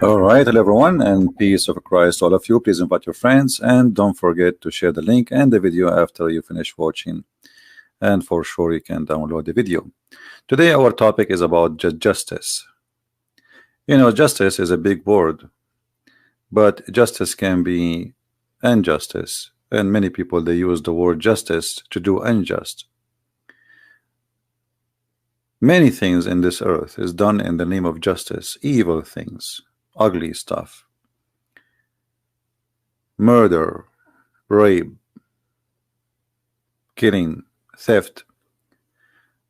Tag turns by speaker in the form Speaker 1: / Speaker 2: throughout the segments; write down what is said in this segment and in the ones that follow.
Speaker 1: All right, hello everyone, and peace of Christ to all of you. Please invite your friends and don't forget to share the link and the video after you finish watching. And for sure, you can download the video. Today, our topic is about justice. You know, justice is a big word, but justice can be injustice, and many people they use the word justice to do unjust. Many things in this earth is done in the name of justice, evil things, ugly stuff, murder, rape, killing, theft,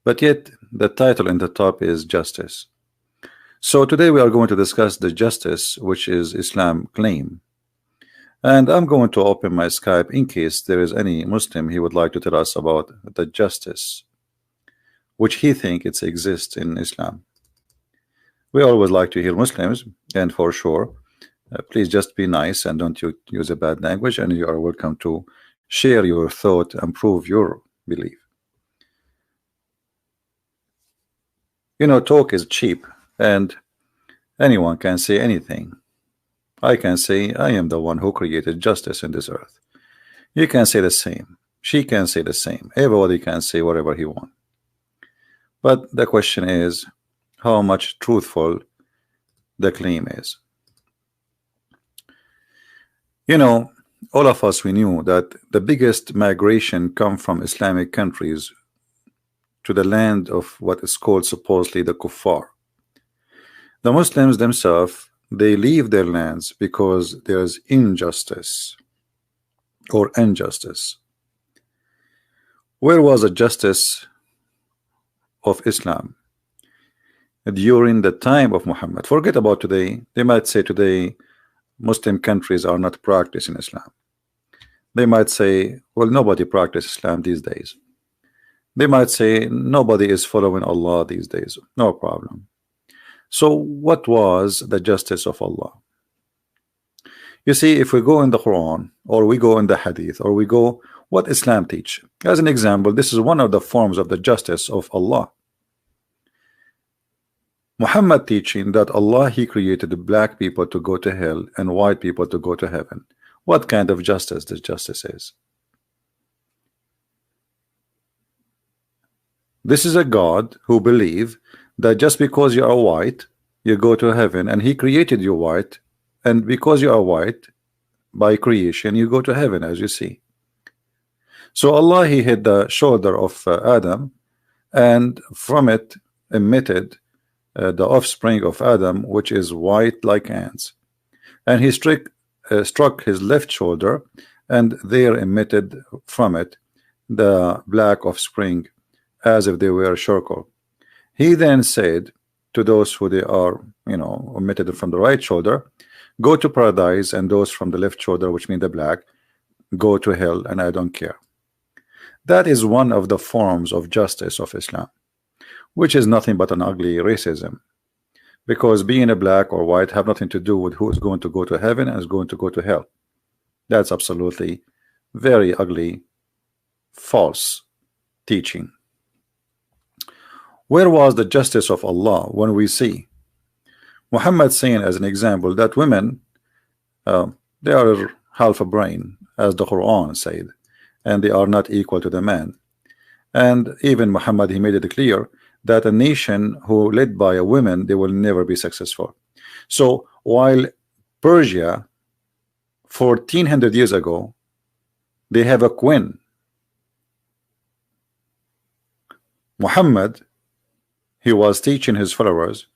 Speaker 1: but yet the title in the top is justice. So today we are going to discuss the justice which is Islam claim, and I'm going to open my Skype in case there is any Muslim he would like to tell us about the justice which he think it exists in Islam. We always like to hear Muslims, and for sure, please just be nice and don't use a bad language, and you are welcome to share your thought and prove your belief. You know, talk is cheap, and anyone can say anything. I can say I am the one who created justice in this earth. You can say the same. She can say the same. Everybody can say whatever he wants. But the question is how much truthful the claim is. You know, all of us, we knew that the biggest migration come from Islamic countries to the land of what is called supposedly the kuffar. The Muslims themselves, they leave their lands because there is injustice or injustice. Where was the justice of Islam during the time of Muhammad? Forget about today. They might say today Muslim countries are not practicing Islam. They might say, well, nobody practices Islam these days. They might say nobody is following Allah these days. No problem. So what was the justice of Allah? You see, if we go in the Quran, or we go in the Hadith, or we go what Islam teach, as an example, this is one of the forms of the justice of Allah. Muhammad teaching that Allah, he created the black people to go to hell and white people to go to heaven. What kind of justice this justice is? This is a God who believe that just because you are white you go to heaven, and he created you white, and because you are white by creation you go to heaven, as you see. So Allah, he hit the shoulder of Adam, and from it emitted the offspring of Adam, which is white like ants, and he struck his left shoulder, and there emitted from it the black offspring, as if they were charcoal. He then said to those who they are, you know, emitted from the right shoulder, go to paradise, and those from the left shoulder, which mean the black, go to hell, and I don't care. That is one of the forms of justice of Islam, which is nothing but an ugly racism, because being a black or white have nothing to do with who is going to go to heaven and is going to go to hell. That's absolutely very ugly, false teaching. Where was the justice of Allah when we see Muhammad saying as an example that women they are half a brain, as the Quran said, and they are not equal to the man. And even Muhammad, he made it clear that a nation who led by a woman, they will never be successful. So while Persia 1400 years ago, they have a queen, Muhammad, he was teaching his followers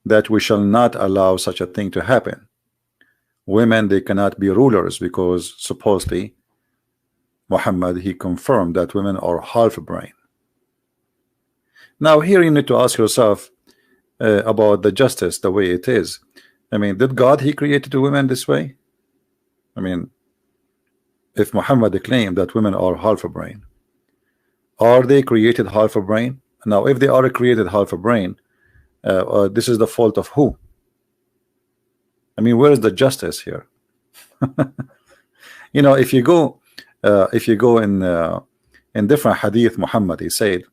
Speaker 1: that we shall not allow such a thing to happen. Women, they cannot be rulers, because supposedly Muhammad, he confirmed that women are half a brain. Now here you need to ask yourself about the justice, the way it is. I mean, did God, he created the women this way? I mean, if Muhammad claimed that women are half a brain, are they created half a brain? Now if they are created half a brain, this is the fault of who? I mean, where is the justice here? You know, if you go in different hadith, Muhammad, he said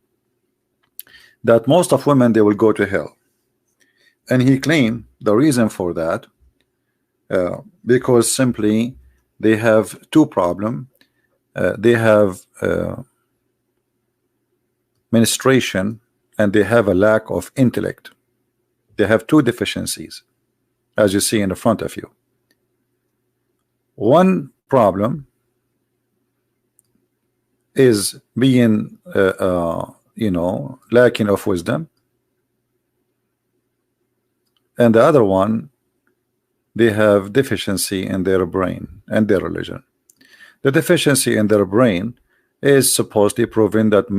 Speaker 1: that most of women, they will go to hell, And he claimed the reason for that because simply they have two problems. They have menstruation and they have a lack of intellect. They have two deficiencies, as you see in the front of you. One problem is being lacking of wisdom, and the other one, they have deficiency in their brain and their religion. The deficiency in their brain is supposedly proving that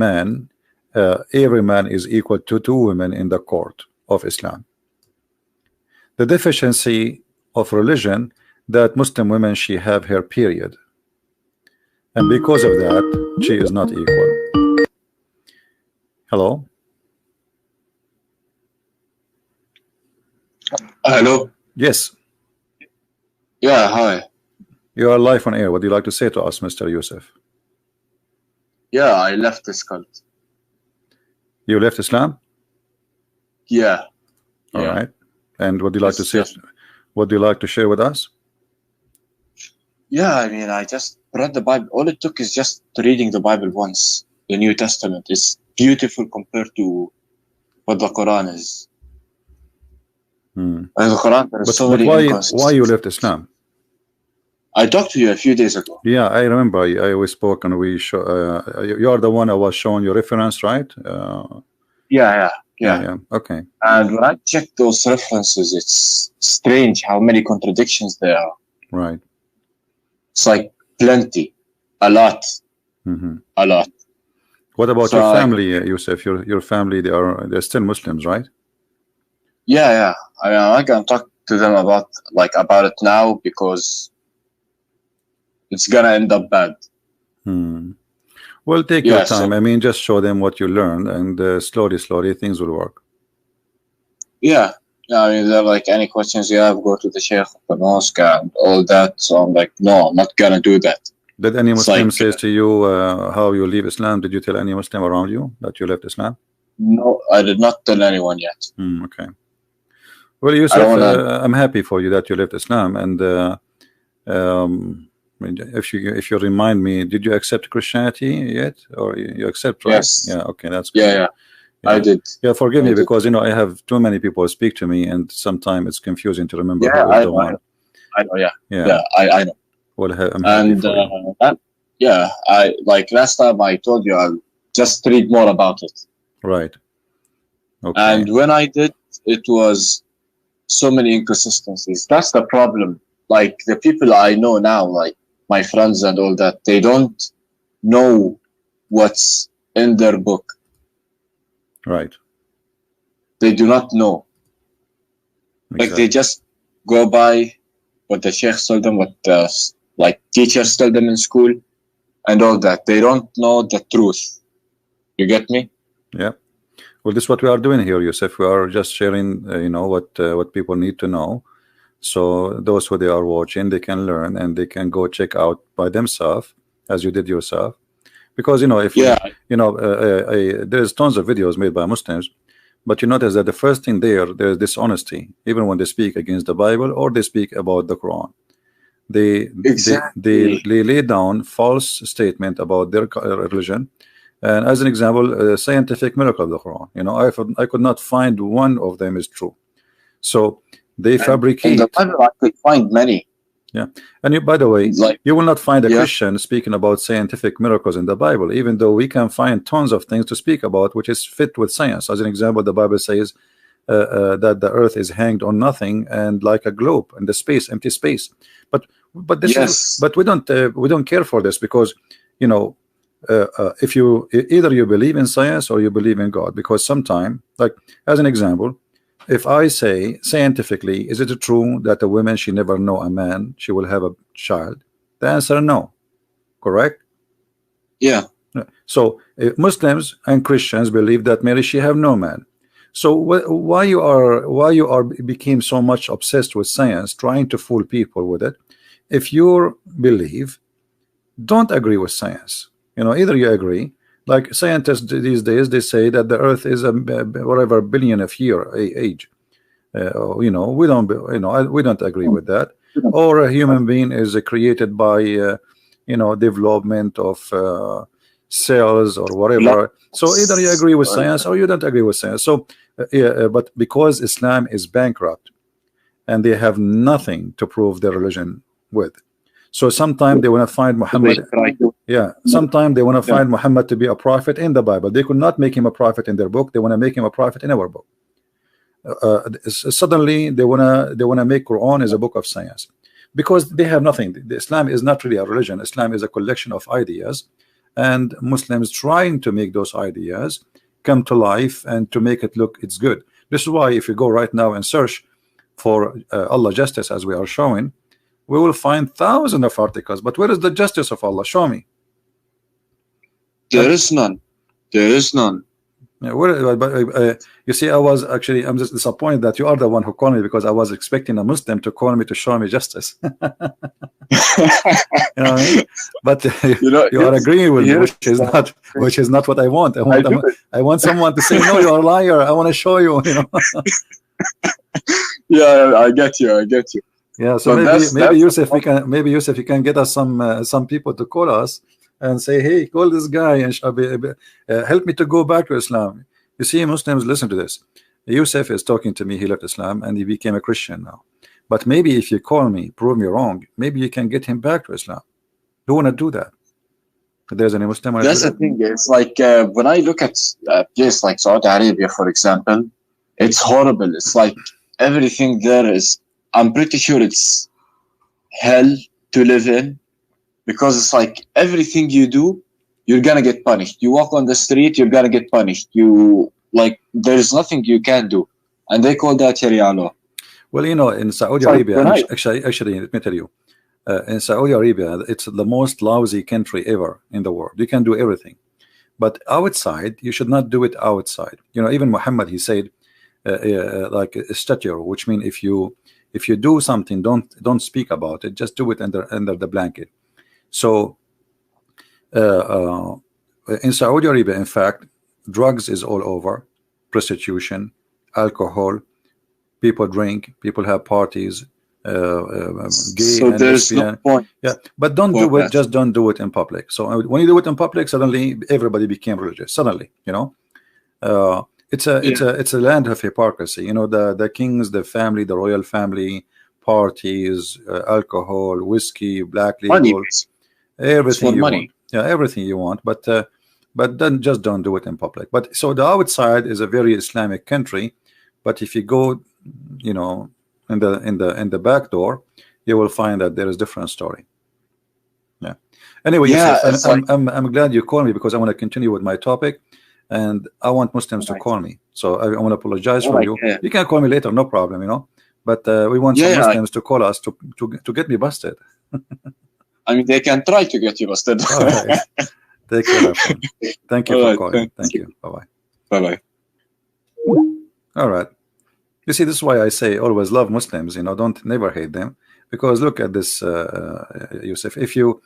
Speaker 1: every man is equal to two women in the court of Islam. The deficiency of religion, that Muslim women, she have her period, and because of that she is not equal. Hello?
Speaker 2: Hello?
Speaker 1: Yes.
Speaker 2: Yeah, hi.
Speaker 1: You are live on air. What do you like to say to us, Mr. Yusuf?
Speaker 2: Yeah, I left this cult.
Speaker 1: You left Islam?
Speaker 2: Yeah.
Speaker 1: All right. And what do you like to say? What do you like to share with us?
Speaker 2: Yeah, I mean, I just read the Bible. All it took is just reading the Bible once. The New Testament is beautiful compared to what the Quran is. And the Quran, there are so many inconsistencies.
Speaker 1: Why you left Islam?
Speaker 2: I talked to you a few days ago.
Speaker 1: Yeah, I remember. We spoke and we show. You are the one I was showing your reference, right?
Speaker 2: Yeah.
Speaker 1: Okay.
Speaker 2: And when I check those references, it's strange how many contradictions there are.
Speaker 1: Right.
Speaker 2: It's like plenty, a lot, a lot.
Speaker 1: What about your family, Yusuf? Your family, they're still Muslims, right?
Speaker 2: Yeah. I mean, I can talk to them about it now because it's gonna end up bad.
Speaker 1: Well, take your time. I mean, just show them what you learned, and slowly things will work.
Speaker 2: Yeah. I mean, they're like, any questions you have, go to the Sheikh of the mosque and all that. So I'm like, no, I'm not gonna do that.
Speaker 1: Did any Muslim say to you how you leave Islam? Did you tell any Muslim around you that you left Islam?
Speaker 2: No, I did not tell anyone yet.
Speaker 1: Okay. Well, Yusuf, I'm happy for you that you left Islam, and if you remind me, did you accept Christianity yet, or you accept? Right?
Speaker 2: Yes.
Speaker 1: Yeah. Okay, that's good.
Speaker 2: Yeah. I did.
Speaker 1: Yeah, forgive me because I have too many people speak to me, and sometimes it's confusing to remember.
Speaker 2: Yeah, I know. Yeah, I know.
Speaker 1: Well, I'm happy for you.
Speaker 2: I last time I told you I'll just read more about it.
Speaker 1: Right. Okay.
Speaker 2: And when I did, it was so many inconsistencies. That's the problem. Like the people I know now, like my friends and all that, they don't know what's in their book.
Speaker 1: Right.
Speaker 2: They do not know.
Speaker 1: Exactly.
Speaker 2: Like they just go by what the sheikhs told them, what the teachers told them in school, and all that. They don't know the truth. You get me?
Speaker 1: Yeah. Well, this is what we are doing here, Yusuf. We are just sharing, what people need to know. So those who they are watching, they can learn and they can go check out by themselves, as you did yourself. Because there's tons of videos made by Muslims, but you notice that the first thing there's dishonesty, even when they speak against the Bible or they speak about the Quran. They lay down false statement about their religion. And as an example, scientific miracle of the Quran. I could not find one of them is true. So they fabricate.
Speaker 2: In the Bible, I could find many.
Speaker 1: Yeah, and by the way, you will not find a Christian speaking about scientific miracles in the Bible, even though we can find tons of things to speak about which is fit with science. As an example, the Bible says that the earth is hanged on nothing and like a globe in the space, empty space. But we don't care for this because if either you believe in science or you believe in God, because sometime, like as an example, if I say scientifically, is it true that a woman, she never know a man, she will have a child? The answer no. Correct?
Speaker 2: Yeah.
Speaker 1: So Muslims and Christians believe that Mary, she have no man. So why you are became so much obsessed with science, trying to fool people with it? If you believe, don't agree with science. Either you agree. Like scientists these days, they say that the Earth is a whatever billion of year age. You know, we don't, we don't agree with that. Or a human being is created by, you know, development of cells or whatever. So either you agree with science or you don't agree with science. So, but because Islam is bankrupt and they have nothing to prove their religion with, so sometimes they want to find Muhammad. Yeah, sometimes they want to find Muhammad to be a prophet in the Bible. They could not make him a prophet in their book. They want to make him a prophet in our book. Suddenly they wanna make Quran as a book of science, because they have nothing. Islam is not really a religion. Islam is a collection of ideas, and Muslims trying to make those ideas come to life and to make it look it's good. This is why if you go right now and search for Allah justice, as we are showing, we will find thousands of articles. But where is the justice of Allah? Show me.
Speaker 2: There is none. There is none.
Speaker 1: Yeah, you see, I'm just disappointed that you are the one who called me, because I was expecting a Muslim to call me to show me justice. You know what I mean? But you are agreeing with me, which is not what I want. I want someone to say, no, you're a liar. I want to show you. You know.
Speaker 2: Yeah, I get you.
Speaker 1: Yeah, so maybe Yusuf, you can get us some people to call us and say, hey, call this guy and help me to go back to Islam. You see, Muslims, listen to this. Yusuf is talking to me. He left Islam and he became a Christian now. But maybe if you call me, prove me wrong, maybe you can get him back to Islam. You want to do that? If there's any Muslim.
Speaker 2: That's the thing. It's like when I look at a place like Saudi Arabia, for example, it's horrible. It's like everything there is, I'm pretty sure it's hell to live in. Because it's like everything you do, you're gonna get punished. You walk on the street, you're gonna get punished. There's nothing you can do, and they call that Sharia law.
Speaker 1: Well, you know, in Saudi Arabia, actually, let me tell you, in Saudi Arabia, it's the most lousy country ever in the world. You can do everything, but outside, you should not do it outside. You know, even Muhammad, he said, like a statue, which means if you do something, don't speak about it. Just do it under the blanket. So in Saudi Arabia, in fact, drugs is all over, prostitution, alcohol, people drink, people have parties, gay
Speaker 2: so
Speaker 1: and
Speaker 2: there's
Speaker 1: lesbian.
Speaker 2: no point.
Speaker 1: Yeah, but don't do it. Just don't do it in public. So when you do it in public, suddenly everybody became religious. Suddenly, you know, it's a land of hypocrisy. You know, the kings, the family, the royal family, parties, alcohol, whiskey, black label. Everything you want. Yeah, everything you want, but then just don't do it in public. But so the outside is a very Islamic country, but if you go, you know, in the back door, you will find that there is different story. Yeah. Anyway, yeah, I'm glad you called me, because I want to continue with my topic, and I want Muslims to call me. So I want to apologize for you.
Speaker 2: Yeah.
Speaker 1: You can call me later, no problem, you know. But we want some Muslims to call us to get me busted.
Speaker 2: I mean, they can try to get you busted.
Speaker 1: All right. Take care. Thank you for calling. Thank you. Bye-bye.
Speaker 2: Bye-bye.
Speaker 1: All right. You see, this is why I say always love Muslims. You know, never hate them, because look at this, Yusuf. If you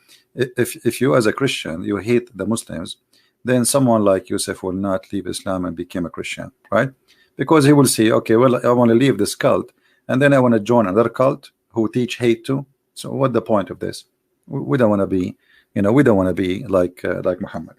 Speaker 1: as a Christian you hate the Muslims, then someone like Yusuf will not leave Islam and become a Christian, right? Because he will see, okay, well, I want to leave this cult, and then I want to join another cult who teach hate too. So what's the point of this? We don't want to be, you know, we don't want to be like Muhammad.